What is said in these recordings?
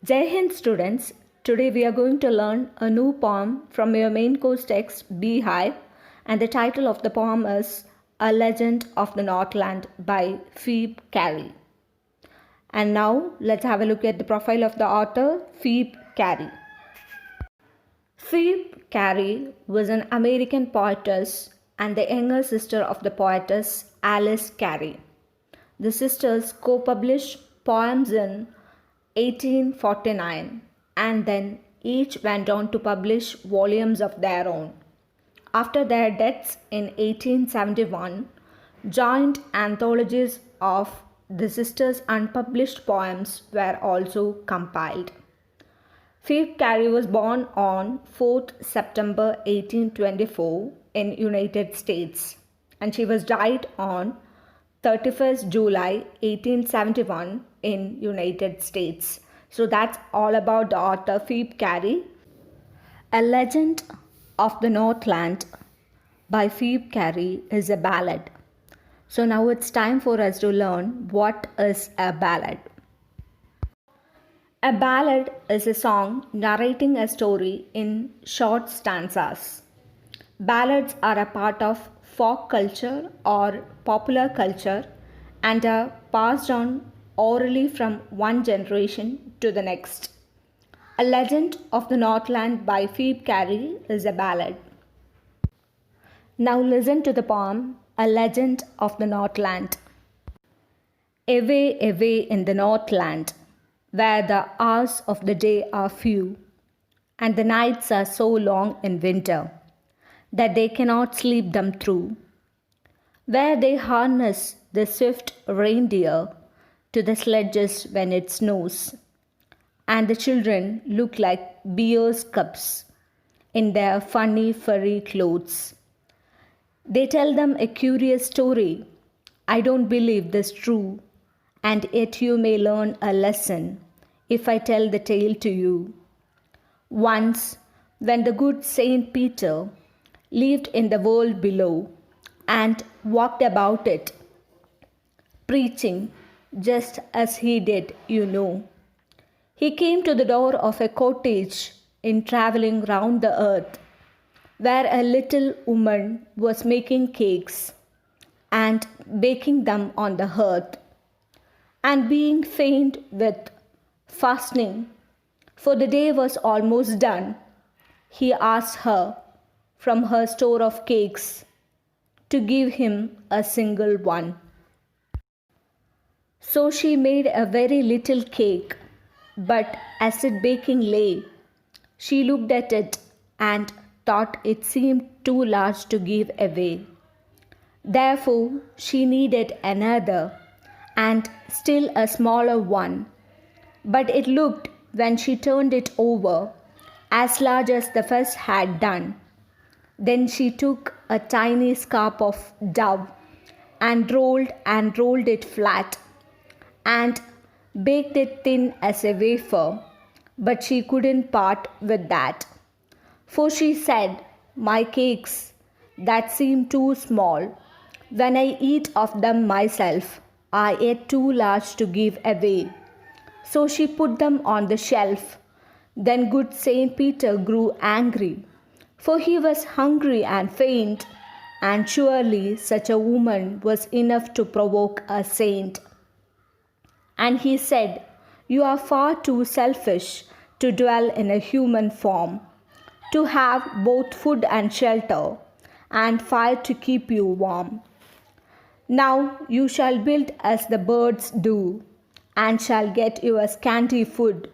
Jai Hind students, today we are going to learn a new poem from your main course text Beehive, and the title of the poem is A Legend of the Northland by Phoebe Cary. And now let's have a look at the profile of the author Phoebe Cary. Phoebe Cary was an American poetess and the younger sister of the poetess Alice Cary. The sisters co-published poems in 1849 and then each went on to publish volumes of their own. After their deaths in 1871, joint anthologies of the sisters' unpublished poems were also compiled. Phoebe Cary was born on 4th September 1824 in United States and she was died on 31st July 1871 in United States. So that's all about the author Phoebe Cary. A Legend of the Northland by Phoebe Cary is a ballad. So now it's time for us to learn what is a ballad. A ballad is a song narrating a story in short stanzas. Ballads are a part of folk culture or popular culture and are passed on orally from one generation to the next. A Legend of the Northland by Phoebe Cary is a ballad. Now listen to the poem A Legend of the Northland. Away, away in the Northland, where the hours of the day are few, and the nights are so long in winter that they cannot sleep them through, where they harness the swift reindeer to the sledges when it snows, and the children look like bear's cubs in their funny furry clothes. They tell them a curious story. I don't believe this true, and yet you may learn a lesson if I tell the tale to you. Once, when the good Saint Peter lived in the world below and walked about it, preaching just as he did, you know, he came to the door of a cottage in traveling round the earth, where a little woman was making cakes and baking them on the hearth, and being faint with fasting, for the day was almost done, he asked her from her store of cakes to give him a single one. So she made a very little cake, but as it baking lay, she looked at it and thought it seemed too large to give away. Therefore she needed another and still a smaller one, but it looked, when she turned it over, as large as the first had done. Then she took a tiny scrap of dough and rolled it flat and baked it thin as a wafer, but she couldn't part with that. For she said, my cakes that seem too small, when I eat of them myself, are yet too large to give away. So she put them on the shelf. Then good Saint Peter grew angry, for he was hungry and faint, and surely such a woman was enough to provoke a saint. And he said, you are far too selfish to dwell in a human form, to have both food and shelter, and fire to keep you warm. Now you shall build as the birds do, and shall get your scanty food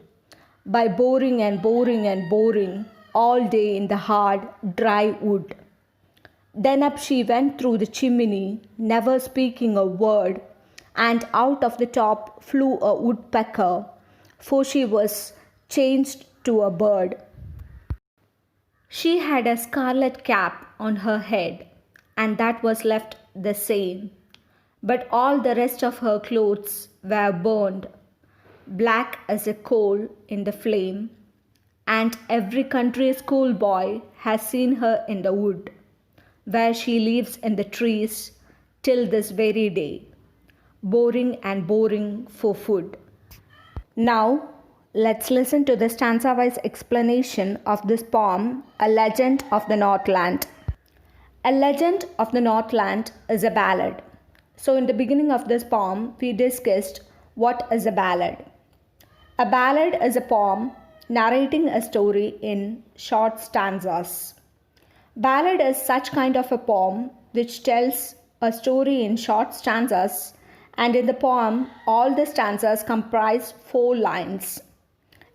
by boring and boring and boring all day in the hard, dry wood. Then up she went through the chimney, never speaking a word, and out of the top flew a woodpecker, for she was changed to a bird. She had a scarlet cap on her head, and that was left the same, but all the rest of her clothes were burned, black as a coal in the flame, and every country schoolboy has seen her in the wood, where she lives in the trees till this very day, boring and boring for food. Now Let's listen to the stanza wise explanation of this poem, A Legend of the Northland. A Legend of the Northland is a ballad. So, in the beginning of this poem, we discussed what is a ballad. A ballad is a poem narrating a story in short stanzas. Ballad is such kind of a poem which tells a story in short stanzas, and in the poem, all the stanzas comprise 4 lines.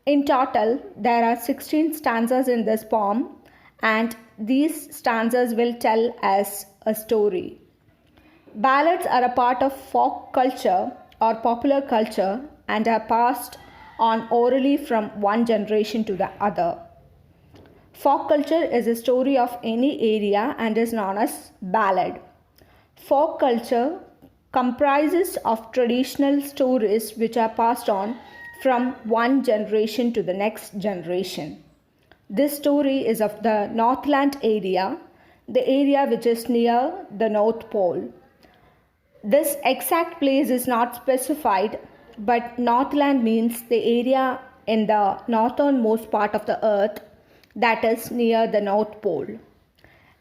In total, there are 16 stanzas in this poem, and these stanzas will tell us a story. Ballads are a part of folk culture or popular culture and are passed on orally from one generation to the other. Folk culture is a story of any area and is known as ballad. Folk culture comprises of traditional stories which are passed on from one generation to the next generation. This story is of the Northland area, the area which is near the North Pole. This exact place is not specified, but Northland means the area in the northernmost part of the earth, that is near the North Pole.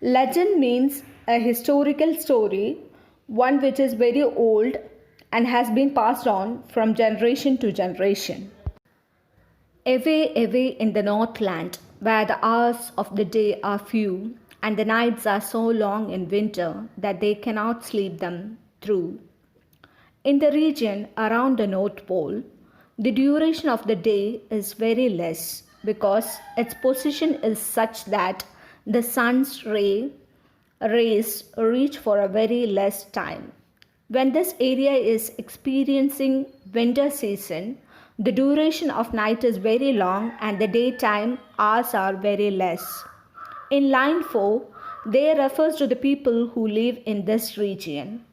Legend means a historical story, one which is very old and has been passed on from generation to generation. Away, away in the Northland, where the hours of the day are few and the nights are so long in winter that they cannot sleep them through. In the region around the North Pole, the duration of the day is very less because its position is such that the sun's rays reach for a very less time. When this area is experiencing winter season, the duration of night is very long and the daytime hours are very less. In line 4, they refers to the people who live in this region.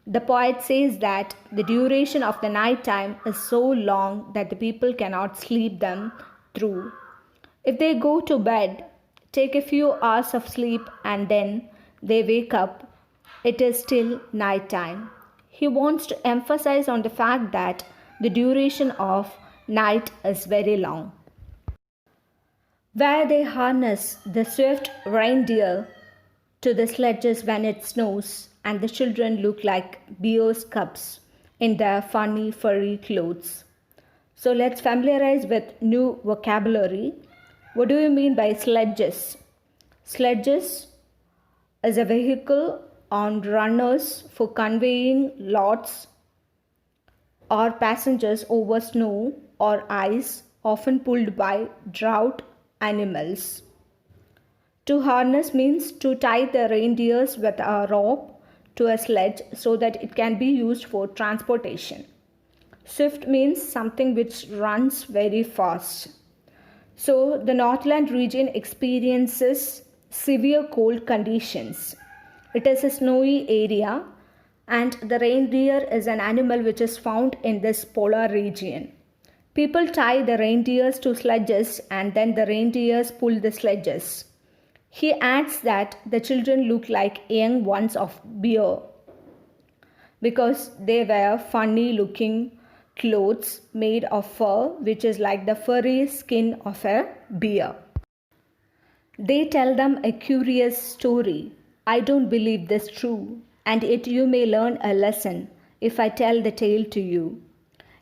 The poet says that the duration of the night time is so long that the people cannot sleep them through. If they go to bed, take a few hours of sleep and then they wake up, it is still night time. He wants to emphasize on the fact that the duration of night is very long. Where they harness the swift reindeer to the sledges when it snows, and the children look like bear's cubs in their funny furry clothes. So let's familiarize with new vocabulary. What do you mean by sledges? Sledges is a vehicle on runners for conveying loads or passengers over snow or ice, often pulled by draught animals. To harness means to tie the reindeers with a rope to a sledge so that it can be used for transportation. Swift means something which runs very fast. So the Northland region experiences severe cold conditions. It is a snowy area and the reindeer is an animal which is found in this polar region. People tie the reindeers to sledges and then the reindeers pull the sledges. He adds that the children look like young ones of bear because they wear funny looking clothes made of fur, which is like the furry skin of a bear. They tell them a curious story. I don't believe this true, and yet you may learn a lesson if I tell the tale to you.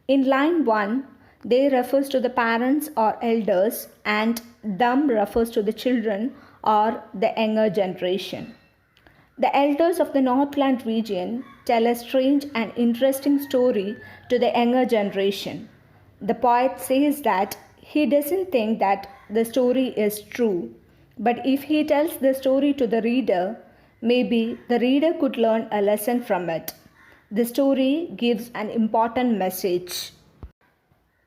In line 1, they refers to the parents or elders and them refers to the children or the younger generation. The elders of the Northland region tell a strange and interesting story to the younger generation. The poet says that he doesn't think that the story is true, but if he tells the story to the reader, maybe the reader could learn a lesson from it. The story gives an important message.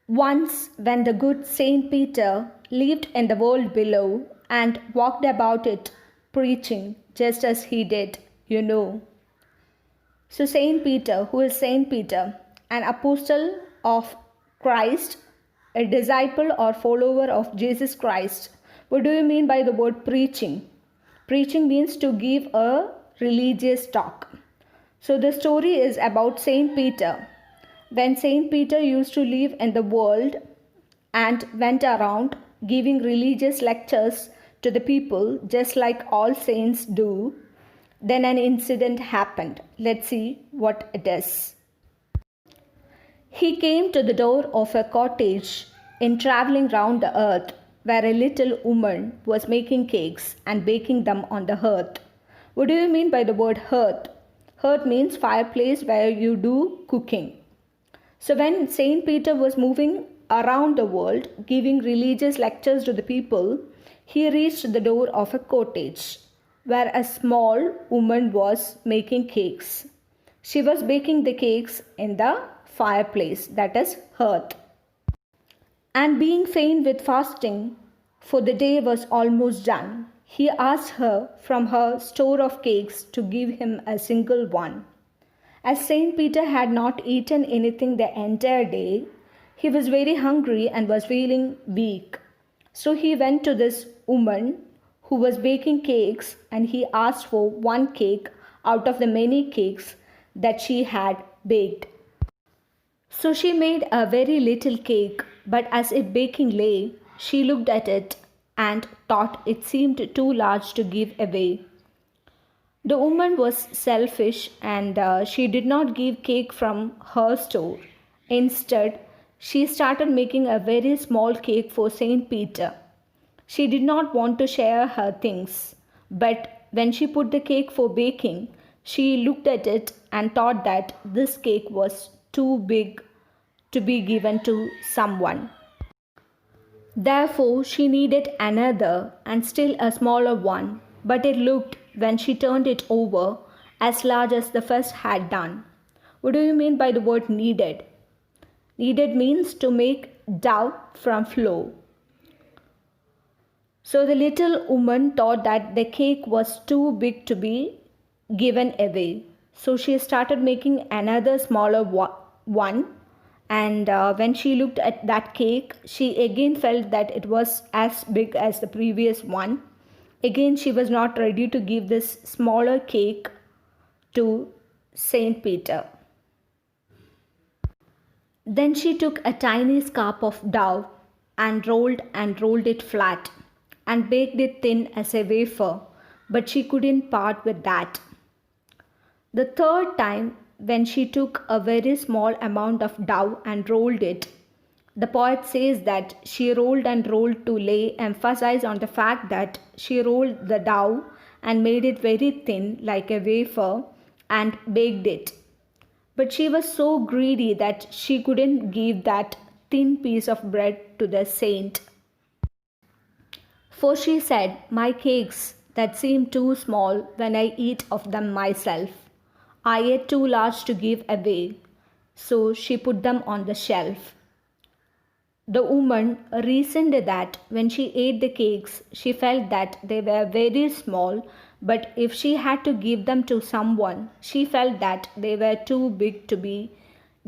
Once, when the good Saint Peter lived in the world below and walked about it preaching just as he did, you know. So Saint Peter, who is Saint Peter? An apostle of Christ, a disciple or follower of Jesus Christ. What do you mean by the word preaching? Preaching means to give a religious talk. So the story is about Saint Peter. When Saint Peter used to live in the world and went around giving religious lectures to the people just like all saints do. Then an incident happened. Let's see what it is. He came to the door of a cottage in traveling round the earth where a little woman was making cakes and baking them on the hearth. What do you mean by the word hearth? Hearth means fireplace where you do cooking. So when Saint Peter was moving around the world giving religious lectures to the people, he reached the door of a cottage where a small woman was making cakes. She was baking the cakes in the fireplace, that is hearth. And being faint with fasting, for the day was almost done, he asked her from her store of cakes to give him a single one. As Saint Peter had not eaten anything the entire day, he was very hungry and was feeling weak. So he went to this woman who was baking cakes and he asked for one cake out of the many cakes that she had baked. So she made a very little cake, but as it baking lay, she looked at it and thought it seemed too large to give away. The woman was selfish and she did not give cake from her store. Instead, she started making a very small cake for Saint Peter. She did not want to share her things, but when she put the cake for baking, she looked at it and thought that this cake was too big to be given to someone. Therefore, she needed another and still a smaller one, but it looked, when she turned it over, as large as the first had done. What do you mean by the word needed? Needed means to make dough from flour. So the little woman thought that the cake was too big to be given away. So she started making another smaller one. And when she looked at that cake, she again felt that it was as big as the previous one. Again, she was not ready to give this smaller cake to Saint Peter. Then she took a tiny scarp of dough and rolled it flat and baked it thin as a wafer, but she couldn't part with that. The third time, when she took a very small amount of dough and rolled it, the poet says that she rolled and rolled to lay emphasis on the fact that she rolled the dough and made it very thin like a wafer and baked it. But she was so greedy that she couldn't give that thin piece of bread to the saint. For she said, "My cakes that seem too small when I eat of them myself, I ate too large to give away." So she put them on the shelf. The woman reasoned that when she ate the cakes, she felt that they were very small, but if she had to give them to someone, she felt that they were too big to be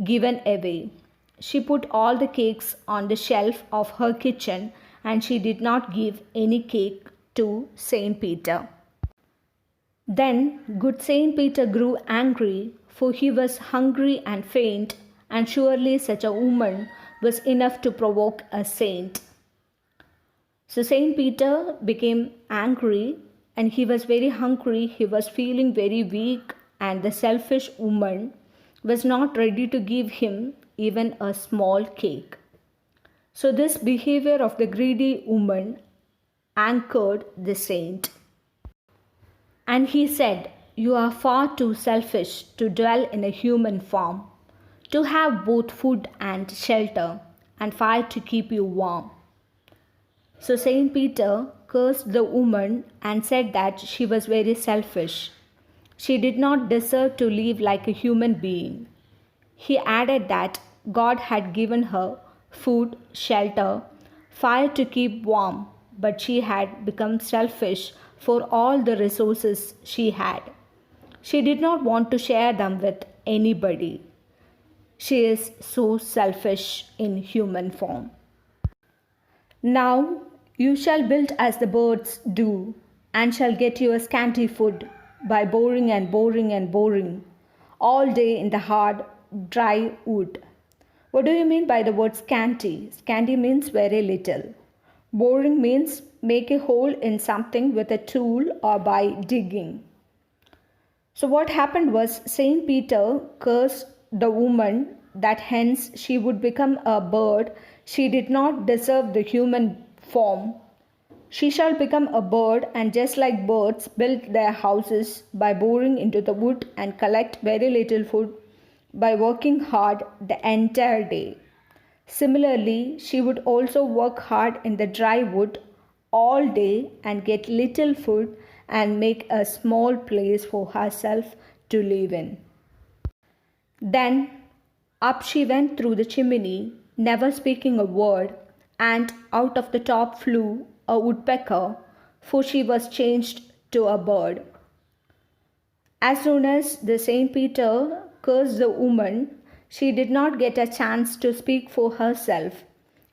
given away. She put all the cakes on the shelf of her kitchen and she did not give any cake to Saint Peter. Then good Saint Peter grew angry, for he was hungry and faint, and surely such a woman was enough to provoke a saint. So Saint Peter became angry and he was very hungry, he was feeling very weak, and the selfish woman was not ready to give him even a small cake. So this behavior of the greedy woman angered the saint. And he said, "You are far too selfish to dwell in a human form, to have both food and shelter, and fire to keep you warm." So Saint Peter cursed the woman and said that she was very selfish. She did not deserve to live like a human being. He added that God had given her food, shelter, fire to keep warm, but she had become selfish for all the resources she had. She did not want to share them with anybody. She is so selfish in human form. Now you shall build as the birds do, and shall get your scanty food by boring and boring and boring all day in the hard, dry wood. What do you mean by the word scanty? Scanty means very little. Boring means make a hole in something with a tool or by digging. So, what happened was Saint Peter cursed the woman that hence she would become a bird. She did not deserve the human form. She shall become a bird, and just like birds build their houses by boring into the wood and collect very little food by working hard the entire day. Similarly, she would also work hard in the dry wood all day and get little food and make a small place for herself to live in. Then up she went through the chimney, never speaking a word, and out of the top flew a woodpecker, for she was changed to a bird. As soon as the Saint Peter cursed the woman, she did not get a chance to speak for herself,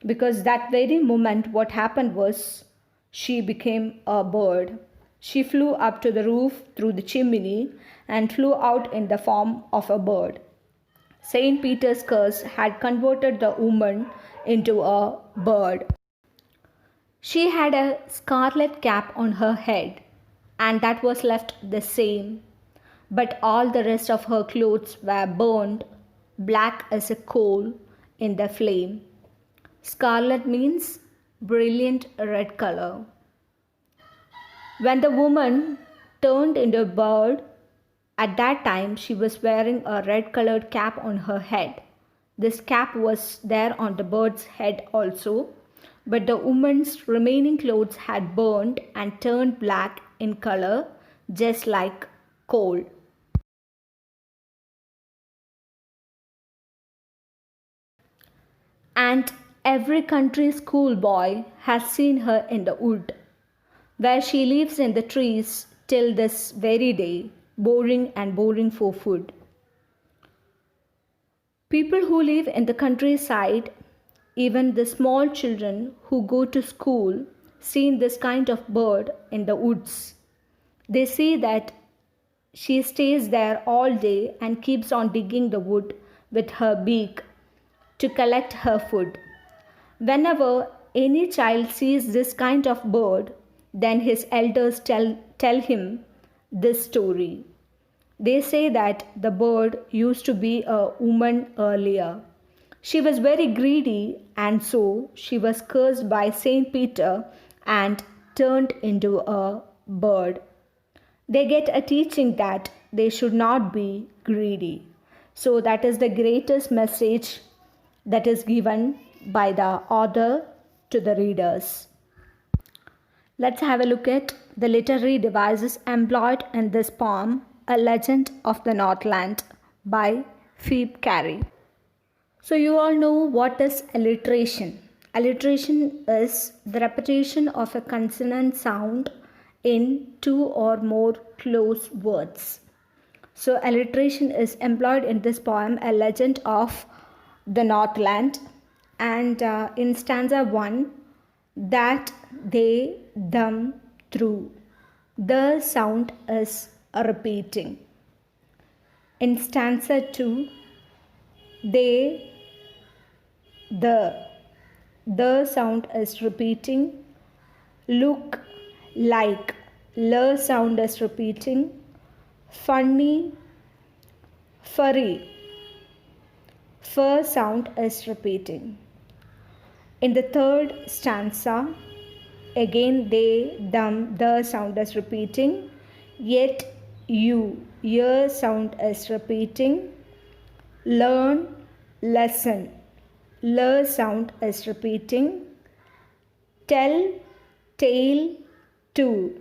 because that very moment what happened was she became a bird. She flew up to the roof through the chimney and flew out in the form of a bird. Saint Peter's curse had converted the woman into a bird. She had a scarlet cap on her head, and that was left the same, but all the rest of her clothes were burned black as a coal in the flame. Scarlet means brilliant red color. When the woman turned into a bird, at that time she was wearing a red colored cap on her head. This cap was there on the bird's head also, but the woman's remaining clothes had burned and turned black in color, just like coal. And every country schoolboy has seen her in the wood, where she lives in the trees till this very day, boring and boring for food. People who live in the countryside, even the small children who go to school, see this kind of bird in the woods. They see that she stays there all day and keeps on digging the wood with her beak to collect her food. Whenever any child sees this kind of bird, then his elders tell him this story. They say that the bird used to be a woman earlier. She was very greedy, and so she was cursed by Saint Peter and turned into a bird. They get a teaching that they should not be greedy. So, that is the greatest message that is given by the author to the readers. Let's have a look at the literary devices employed in this poem, A Legend of the Northland by Phoebe Cary. So, you all know what is alliteration. Alliteration is the repetition of a consonant sound in two or more close words. So, alliteration is employed in this poem, A Legend of the Northland, and in stanza 1, that, they, them, through. The sound is repeating. In stanza 2, they, the sound is repeating. Look, like, the sound is repeating. Funny, furry, fur sound is repeating. In the third stanza, again they, them, the sound is repeating. Yet you, your sound is repeating. Learn, lesson, the sound is repeating. Tell, tale, to,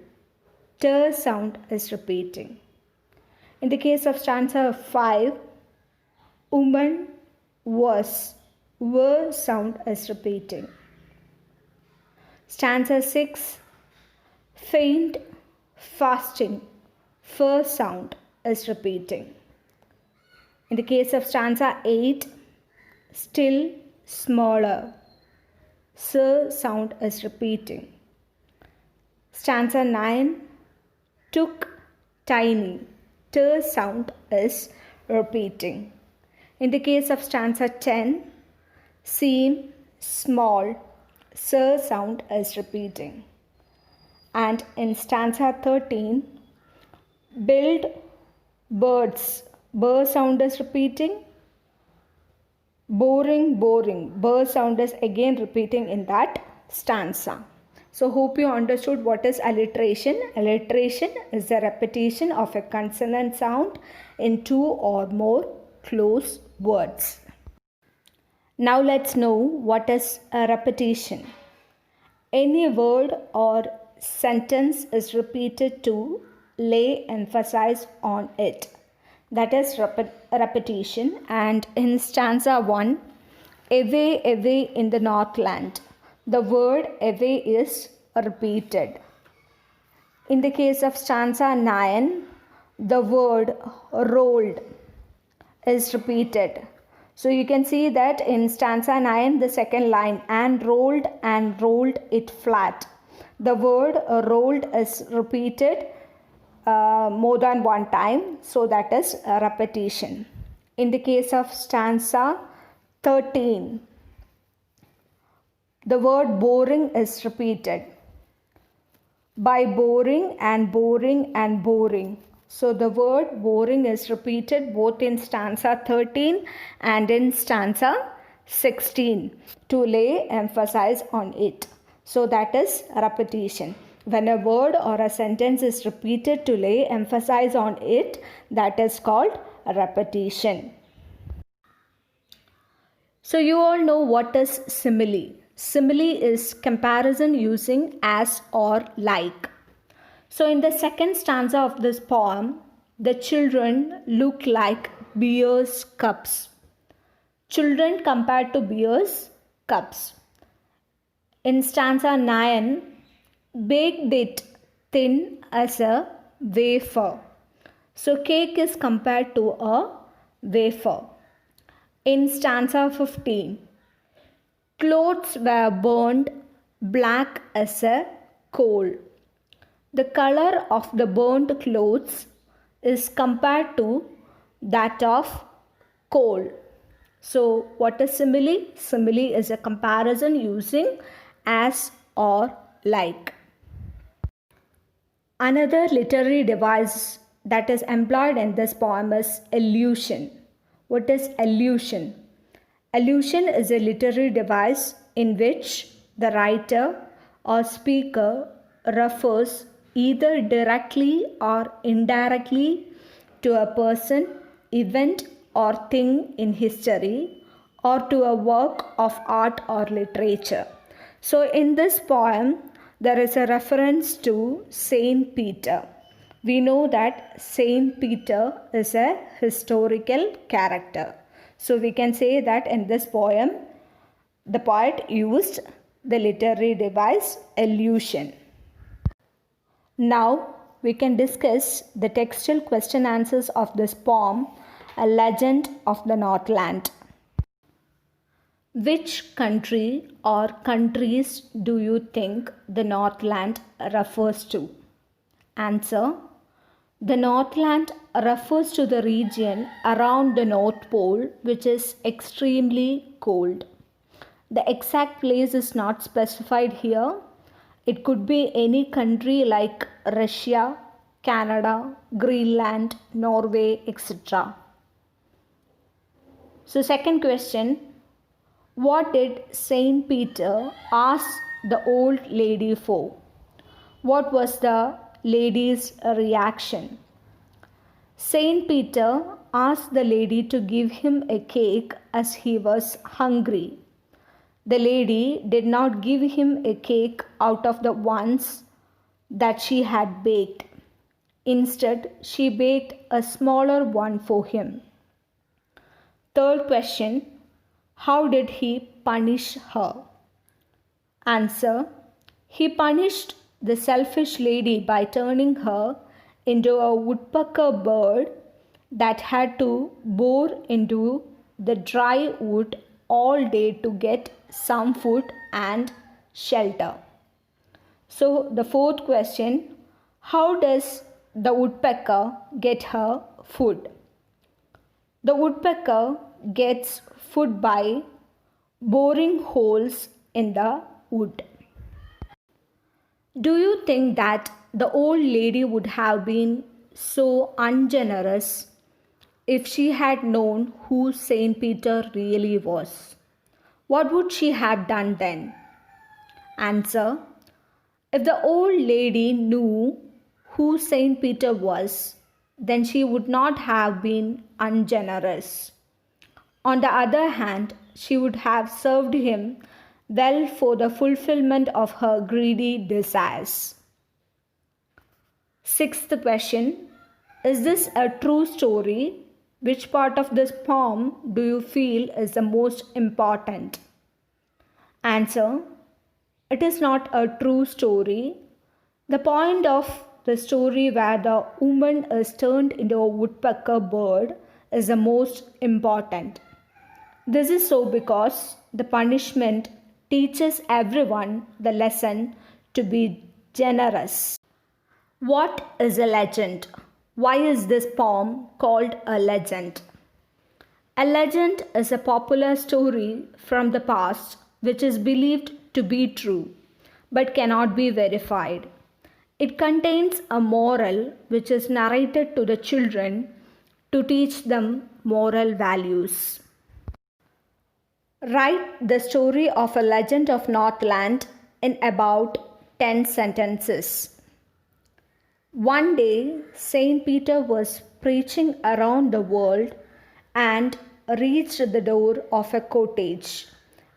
the sound is repeating. In the case of stanza 5, woman, was, were sound is repeating. Stanza 6, faint, fasting, fur sound is repeating. In the case of stanza 8, still, smaller, sir sound is repeating. Stanza 9, took, tiny, ter sound is repeating. In the case of stanza 10, seem, small, sir sound is repeating. And in stanza 13, build, birds, burr sound is repeating. Boring, boring, burr sound is again repeating in that stanza. So hope you understood what is alliteration. Alliteration is the repetition of a consonant sound in two or more close words. Now let's know what is a repetition. Any word or sentence is repeated to lay emphasis on it. That is repetition. And in stanza 1, away, away in the Northland, the word away is repeated. In the case of stanza 9, the word rolled is repeated. So you can see that in stanza 9, the second line, and rolled it flat. The word rolled is repeated more than one time, so that is a repetition. In the case of stanza 13, the word boring is repeated. By boring and boring and boring. So the word boring is repeated both in stanza 13 and in stanza 16 to lay emphasis on it. So that is repetition. When a word or a sentence is repeated to lay emphasis on it, that is called repetition. So you all know what is simile. Simile is comparison using as or like. So in the second stanza of this poem, the children look like beer's cups. Children compared to beer's cups. In stanza 9, baked it thin as a wafer. So cake is compared to a wafer. In stanza 15, clothes were burned black as a coal. The color of the burnt clothes is compared to that of coal. So what is simile? Simile is a comparison using as or like. Another literary device that is employed in this poem is allusion. What is allusion? Allusion is a literary device in which the writer or speaker refers either directly or indirectly to a person, event, or thing in history, or to a work of art or literature. So in this poem, there is a reference to Saint Peter. We know that Saint Peter is a historical character. So we can say that in this poem, the poet used the literary device allusion. Now we can discuss the textual question answers of this poem, A Legend of the Northland. Which country or countries do you think the Northland refers to? Answer: the Northland refers to the region around the North Pole, which is extremely cold. The exact place is not specified here. It could be any country like Russia, Canada, Greenland, Norway, etc. So second question, what did Saint Peter ask the old lady for? What was the lady's reaction? Saint Peter asked the lady to give him a cake as he was hungry. The lady did not give him a cake out of the ones that she had baked. Instead, she baked a smaller one for him. Third question, how did he punish her? Answer: he punished the selfish lady by turning her into a woodpecker bird that had to bore into the dry wood all day to get some food and shelter. So the fourth question, how does the woodpecker get her food? The woodpecker gets food by boring holes in the wood. Do you think that the old lady would have been so ungenerous if she had known who Saint Peter really was? What would she have done then? Answer: if the old lady knew who Saint Peter was, then she would not have been ungenerous. On the other hand, she would have served him well for the fulfillment of her greedy desires. Sixth question: is this a true story? Which part of this poem do you feel is the most important? Answer: it is not a true story. The point of the story where the woman is turned into a woodpecker bird is the most important. This is so because the punishment teaches everyone the lesson to be generous. What is a legend? Why is this poem called a legend? A legend is a popular story from the past which is believed to be true but cannot be verified. It contains a moral which is narrated to the children to teach them moral values. Write the story of a legend of Northland in about 10 sentences. One day, Saint Peter was preaching around the world and reached the door of a cottage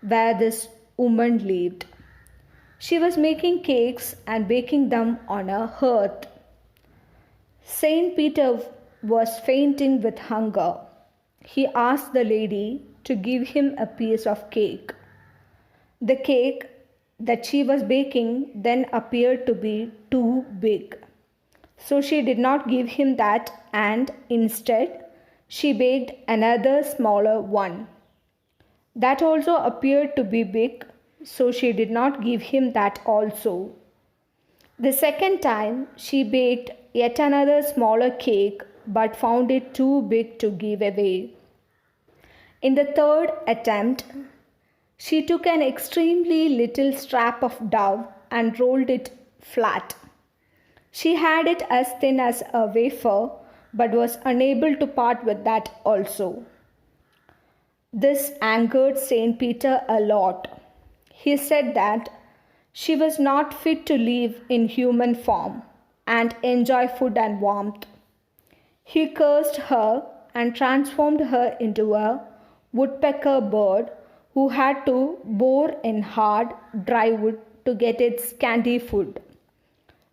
where this woman lived. She was making cakes and baking them on a hearth. Saint Peter was fainting with hunger. He asked the lady to give him a piece of cake. The cake that she was baking then appeared to be too big. So she did not give him that, and instead she baked another smaller one. That also appeared to be big, so she did not give him that also. The second time she baked yet another smaller cake but found it too big to give away. In the third attempt, she took an extremely little scrap of dough and rolled it flat. She had it as thin as a wafer but was unable to part with that also. This angered Saint Peter a lot. He said that she was not fit to live in human form and enjoy food and warmth. He cursed her and transformed her into a woodpecker bird who had to bore in hard, dry wood to get its scanty food.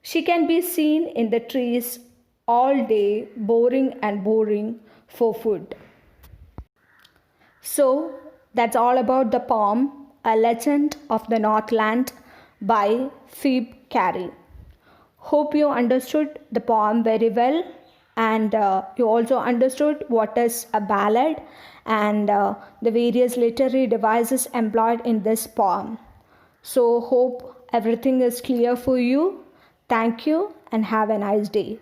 She can be seen in the trees all day, boring and boring for food. So, that's all about the poem A Legend of the Northland by Phoebe Cary. Hope you understood the poem very well, and you also understood what is a ballad and the various literary devices employed in this poem. So, hope everything is clear for you. Thank you and have a nice day.